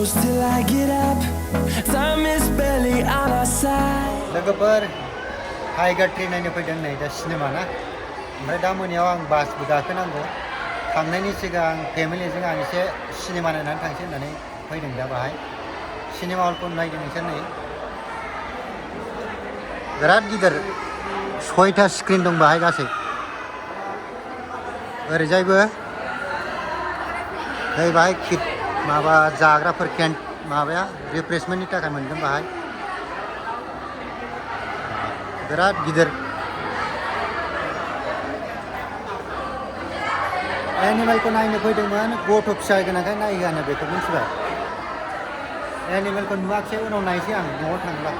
close till I get up. Time is barely on our side. लोगोफोर tiger tree नायनो फैदों नै दा सिनेमा ना ओमफ्राय दा मोनायाव आं बासबो गाखोनांगौ थांनायनि सिगां फेमिलिजों आं एसे सिनेमा नायनानै थांसै होननानै फैदों दा बाहाय सिनेमा हलखौ नायदों नोंसोर नै बिराद गिदिर 6टा स्क्रिन दं बाहाय गासै ओरैजायबो नै बाहाय माबा जाग्राफोर केन्ट माबाया रिफ्रेशमेन्टनि थाखाय मोनगोन बाहाय बिराद गिदिर एनिमेलखौ नायनो फैदोंमोन गथ' फिसा गोनांखाय नायहोआनो बेखौ मिथिबाय एनिमेलखौ नुवाखिसै उनाव नायसै आं न'आव थांब्ला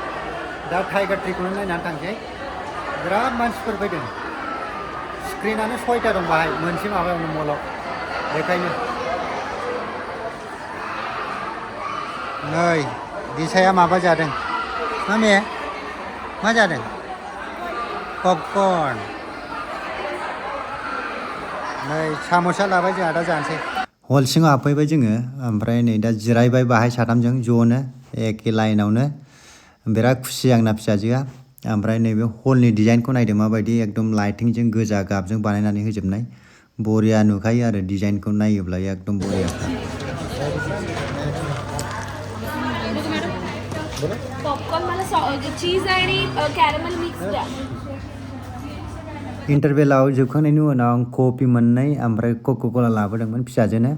दा टाइगार ट्रिखौनो नायनानै थांसै बिराद मानसिफोर फैदों स्क्रिनानो 6टा दं बाहाय मोनसे माबायावनो मलाव बेखायनो नै दिसाया माबा जादों मामे मा जादों पपकर्न नै साम'सा लाबाय जोंहा दा जानोसै हल सिङाव हाबफैबाय जोङो ओमफ्राय नै दा जिरायबाय बाहाय साथामजों ज'नो एखे लाइनावनो बिराद खुसि आंना फिसाजोआ ओमफ्राय नैबे हलनि डिजाइनखौ नायदों माबायदि एकदम लाइटिंजों गोजा गाबजों बानायनानै होजोबनाय बरिया नुखायो आरो डिजाइनखौ नायोब्ला एकदम बरियाखा पॉपकॉर्न मला चीज आणि कॅरमेल मिक्स द्या इन्टारभेलाव जोबखांनायनि उनाव आं कफि मोननै ओमफ्राय क'का-कला लाबोदोंमोन फिसाजोनो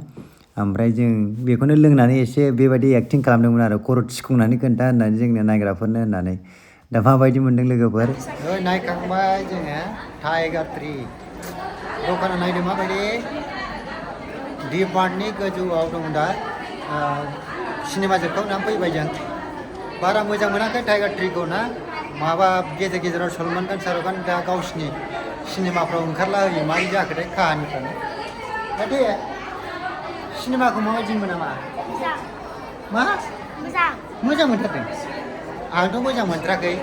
ओमफ्राय जों बेखौनो लोंनानै एसे बेबायदि एक्टिं खालामदोंमोन आरो खर' थिखुंनानै खोन्था होननानै जोंनो नायग्राफोरनो होननानै दा माबायदि मोनदों लोगोफोर नायखांबाय जोङो टाइगार ट्री दखाना नायदों माबायदि डि मार्टनि गोजौआव दं दा सिनेमा जोबखांनानै फैबाय जों बारा मोजां मोनाखै टाइगार ट्रीखौ ना माबा गेजेर गेजेराव सलमान खान शाहरुख खान दा गावसिनि सिनेमाफ्राव ओंखारला होयो मारै जाखोथाय काहानिफ्रानो दा सिनेमाखौ माबायदि मोना मा मोजां मोनथारदों आंथ' मोजां मोनथाराखै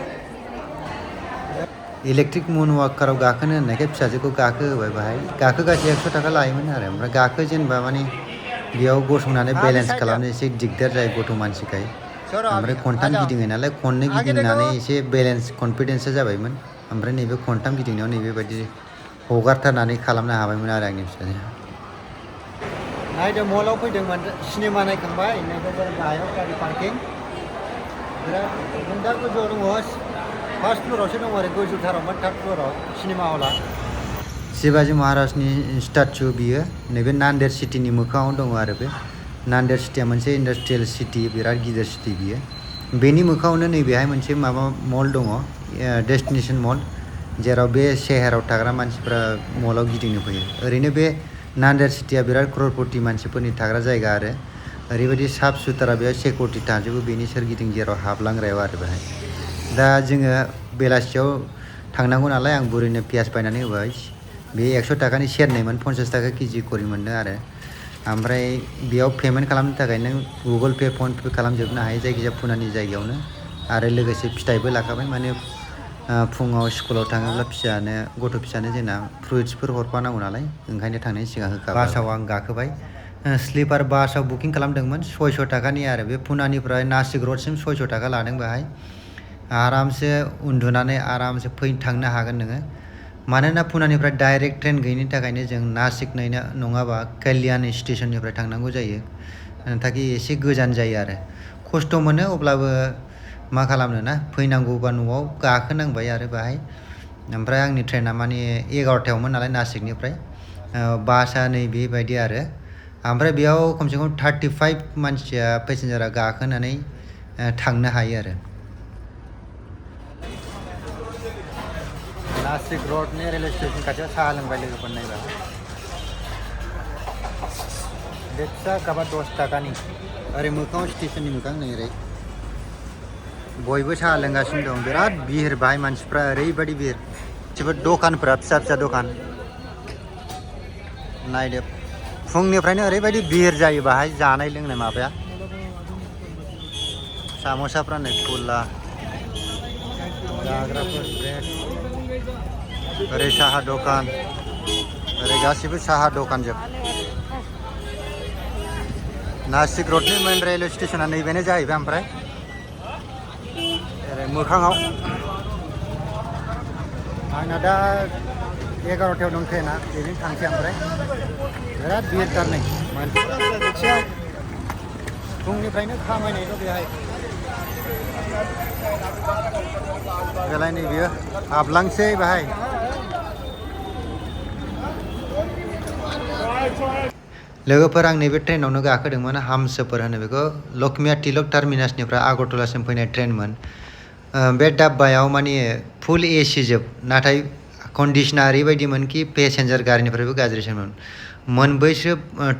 इलेक्ट्रिक मुन वाकाराव गाखोनो होननायखाय फिसाजोखौ गाखोहोबाय बाहाय गाखोगासे 100 थाखा लायोमोन आरो ओमफ्राय गाखो जेनेबा माने बेयाव गसंनानै बेलेन्स खालामनो एसे दिगदार जायो गथ' मानसिखाय ओमफ्राय खनथाम गिदिङो नालाय खननै गिदिंनानै एसे बेलेन्स कनफिडेन्सआ जाबायमोन ओमफ्राय नैबे खनथाम गिदिंनायाव नैबेबायदि हगारथारनानै खालामनो हाबायमोन आरो आंनि फिसाजोआ नायदो मलाव फैदोंमोन सिनेमा नायखांबाय नैबे गाहायाव गारि पार्किं बिराद दा गोजौआव दङ फार्स्ट फ्ल'रावसो दङ आरो गोजौथारावमोन थार्ड फ्ल'राव सिनेमा हला शिवाजी महाराजनि स्टाचु बियो नैबे नान्देड़ सिटिनि मोखाङाव दङ आरो बे नान्देड़ सिटिया मोनसे इन्डास्ट्रियेल सिटि बिराद गिदिर सिटि बियो बेनि मोखाङावनो नैबेहाय मोनसे माबा मल दङ डेस्टिनेशन मल जेराव बे सेहेराव थाग्रा मानसिफ्रा मलाव गिदिंनो फैयो ओरैनो बे नान्देड़ सिटिया बिराद क्ररपति मानसिफोरनि थाग्रा जायगा आरो ओरैबायदि साफ सुथारा बेयाव सिकिउरिटि थाजोबो बेनि सोरगिदिं जेराव हाबलांग्रायाव आरो बेहाय दा जोङो बेलासियाव थांनांगौ नालाय आं बुरैनो पियास बायनानै होबाय बे 100 थाखानि सेरनैमोन 50 थाखा केजि करि मोनदों आरो ओमफ्राय बेयाव पेमेन्ट खालामनो थाखाय नों गुगल पे फन पे खालामजोबनो हायो जायखिजाया पुनानि जायगायावनो आरो लोगोसे फिथाइबो लाखाबाय माने फुङाव स्कुलाव थाङोब्ला फिसानो गथ' फिसानो जोंना फ्रुइट्सफोर हरफानांगौ नालाय ओंखायनो थांनायनि सिगां होखाबाय बासाव आं गाखोबाय स्लिपार बासाव बुकिं खालामदोंमोन 600 थाखानि आरो बे पुनानिफ्राय नासिक रडसिम 600 थाखा लादों बेहाय आरामसे उन्दुनानै आरामसे थांनो हागोन नोङो मानोना पुनानिफ्राय डाइरेक्ट ट्रेन गैयिनि थाखायनो जों नासिक नङाबा कल्याण स्टेशननिफ्राय थांनांगौ जायो ताकि एसे गोजान जायो आरो खस्थ' मोनो अब्लाबो मा खालामनो ना फैनांगौबा न'आव गाखोनांबाय आरो बेहाय ओमफ्राय आंनि ट्रेना माने 11टायावमोन नालाय नासिकनिफ्राय बासआ नै बेबायदि आरो ओमफ्राय बेयाव खमसे खम 35 मानसिया पेसेन्जारा गाखोनानै थांनो हायो आरो नासिक रडनि रेलवे स्टेशन खाथियाव साहा लोंबाय लोगोफोर नायबा बे फिसा कापआ 10 थाखानि ओरै मोखाङाव स्टेशननि मोखां नै ओरै बयबो साहा लोंगासिनो दं बिराद बिहिर बाहाय मानसिफ्रा ओरैबायदि बिहिर गासिबो दखानफ्रा फिसा फिसा दखान नायदो फुंनिफ्रायनो ओरैबायदि बिहिर जायो बाहाय जानाय लोंनाय माबाया साम'साफ्रा नै खुला जाग्राफोर ब्रेड ओरै साहा दखान ओरै गासिबो साहा दखानजोब नासिक रोडनि मेन रेलवे स्टेशना नैबेनो जाहैबाय ओमफ्राय ओरै मोखाङाव आंना दा 11टायाव दं ट्रेना बेजों थांसै ओमफ्राय बिराद भिरथार नै मानसिफोरा फुंनिफ्रायनो खामायनायल' बेहाय बेलाय नै बियो हाबलांसै बाहाय लोगोफोर आं नैबे ट्रेनावनो गाखोदोंमोन हामसफर होनो बेखौ लक्ष्मिया तिलक टार्मिनासनिफ्राय आगरतलासिम फैनाय ट्रेनमोन बे डाब्बायाव माने फुल एसि जोब नाथाय कन्डिशना ओरैबायदिमोन कि पेसेन्जार गारिनिफ्रायबो गाज्रिसिनमोन मोनब्रैसो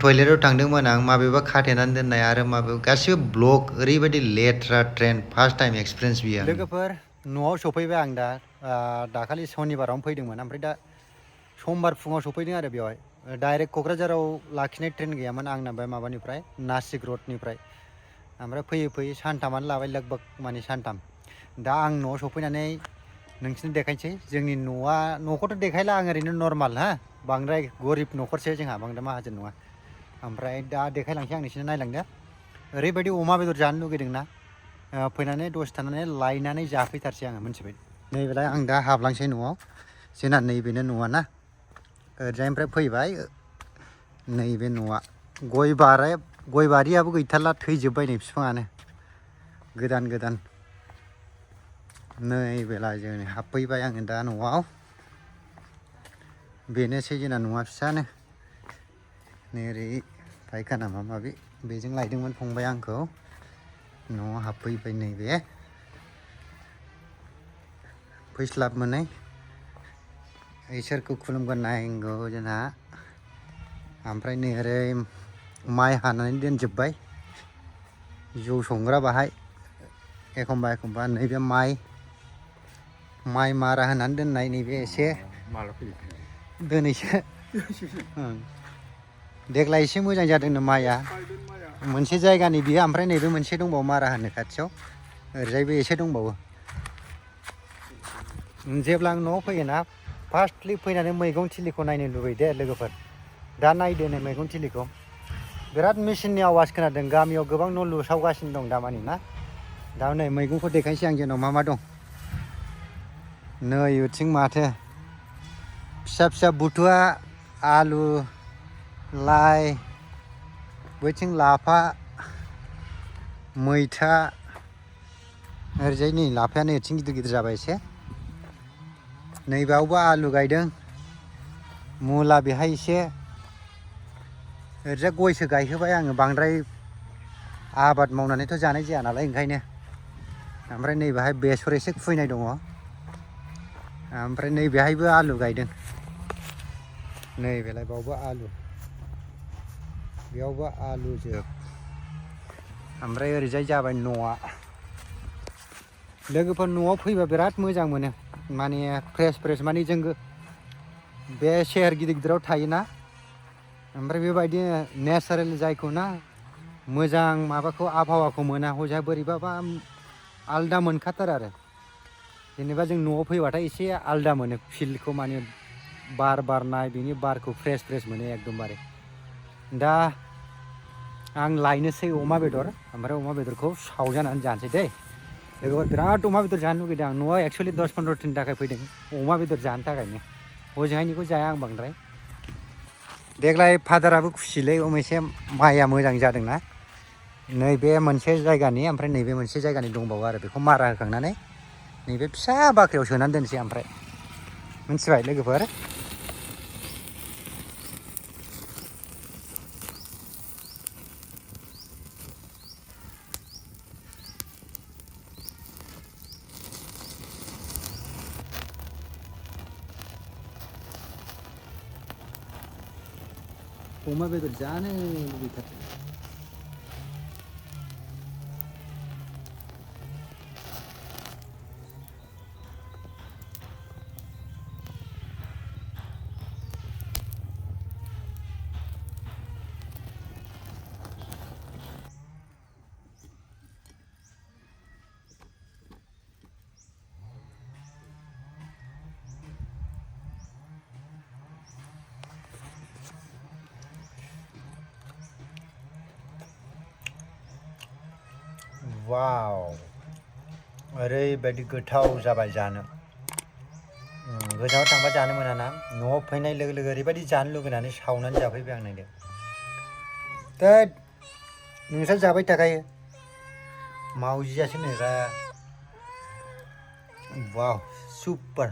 टयलेटाव थांदोंमोन आं माबेबा खाथेनानै दोननाय आरो माबेबा गासिबो ब्लक ओरैबायदि लेथ्रा ट्रेन फार्स्ट टाइम एक्सपिरियेन्स बियो लोगोफोर न'आव सफैबाय आं दा दाखालि सनिबारावनो फैदोंमोन ओमफ्राय दा समबार फुङाव सफैदों आरो बेवहाय डाइरेक्ट क'क्राझाराव लाखिनाय ट्रेन गैयामोन आंना बे माबानिफ्राय नासिक रडनिफ्राय ओमफ्राय फैयै फैयै सानथामानो लाबाय लगभग माने सानथाम दा आं न'आव सफैनानै नोंसिनो देखायनोसै जोंनि न'खौथ' देखायला आं ओरैनो नर्माल हा बांद्राय गरिब न'खरसो जोंहा बांद्राय माहाजोन नङा ओमफ्राय दा देखायलांसै आं नोंसिनो नायलांदो ओरैबायदि अमा बेदर जानो लुगैदोंना फैनानै दसे थानानै लायनानै जाफैथारसै आङो मिन्थिबाय नैबेलाय आं दा हाबलांसै न'आव जोंना नैबेनो न'आ ना ओरैजायनिफ्राय फैबाय नैबे न'आ गय बारियाबो गैथारला थैजोब्बाय नै बिफाङानो गोदान गोदान नैबेलाय जों हाबफैबाय आङो दा न'आव बेनोसै जोंना न'आ फिसानो नै ओरै फायखाना माबा माबि बेजों लायदोंमोन फंबाय आंखौ न'आव हाबफैबाय नैबे फैस्लाब मोनै इसोरखौ खुलुमग्रोनांगौ जोंहा ओमफ्राय नै ओरै माइ हानानै दोनजोब्बाय जौ संग्रा बाहाय एखमबा एखमबा नैबे माइ मारा होनानै दोननाय नैबे एसे दिनैसो देग्लाय एसे मोजां जादोंनो माइआ मोनसे जायगानि बियो ओमफ्राय नैबे मोनसे दंबावो मारा होनो खाथियाव ओरैजायबो एसे दंबावो जेब्ला आं न'आव फैयोना फार्स्टलि फैनानै मैगं थिलिखौ नायनो लुबैदो लोगोफोर दा नायदो नै मैगं थिलिखौ बिराद मेचिननि आवाज खोनादों गामियाव गोबां न' लुसावगासिनो दं दामानि ना दा नै मैगंखौ देखायनोसै आं जोंनाव मा मा दं नै बिथिं माथो फिसा फिसा बुथुवा आलु लाइ बैथिं लाफा मैथा ओरैजाय नै लाफायानो एथिं गिदिर गिदिर जाबाय एसे नैबावबो आलु गायदों मुला बेहाय एसे ओरैजाय गयसो गायहोबाय आङो बांद्राय आबाद मावनानैथ' जानाय जाया नालाय ओंखायनो ओमफ्राय नैबेहाय बेसर एसे खुबैनाय दङ ओमफ्राय नैबेहायबो आलु गायदों नैबेलाय बावबो आलु बेयावबो आलु जोब ओमफ्राय ओरैजाय जाबाय न'आ लोगोफोर न'आव फैबा बिराद मोजां मोनो माने फ्रेस माने जों बे शहर गिदिर गिदिराव थायोना ओमफ्राय बेबायदिनो नेचारेल जायखौ ना मोजां माबाखौ आबहावाखौ मोना हजोंहाय बोरैबाबा आलदा मोनखाथारो आरो जेनेबा जों न'आव फैबाथाय एसे आलदा मोनो फिल्डखौ माने बार बारनाय बिनि बारखौ फ्रेस मोनो एकदमबारे दा आं लायनोसै अमा बेदर ओमफ्राय अमा बेदरखौ सावजानानै जानोसै दै लोगोफोर बिराद अमा बेदर जानो लुगैदों आं न'आव एक्सुवेलि 10-15 दिननि थाखाय फैदों अमा बेदर जानो थाखायनो हजोंहायनिखौ जाया आं बांद्राय देग्लाय फादाराबो खुसिलै एसे माइया मोजां जादोंना नैबे मोनसे जायगानि ओमफ्राय नैबे मोनसे जायगानि दंबावो आरो बेखौ मारा होखांनानै नैबे फिसा बाख्रियाव सोनानै दोनसै ओमफ्राय मिथिबाय लोगोफोर अमा बेदर जानो लुबैथारदों वाव ओरैबायदि गोथाव जाबाय जानो गोजानाव थांबा जानो मोना ना न'आव फैनाय लोगो लोगो ओरैबायदि जानो लुगैनानै सावनानै जाफैबाय आं नायदो दा नोंस्रा जाबाय थाखायो मावजियासो नोरा वाव सुपार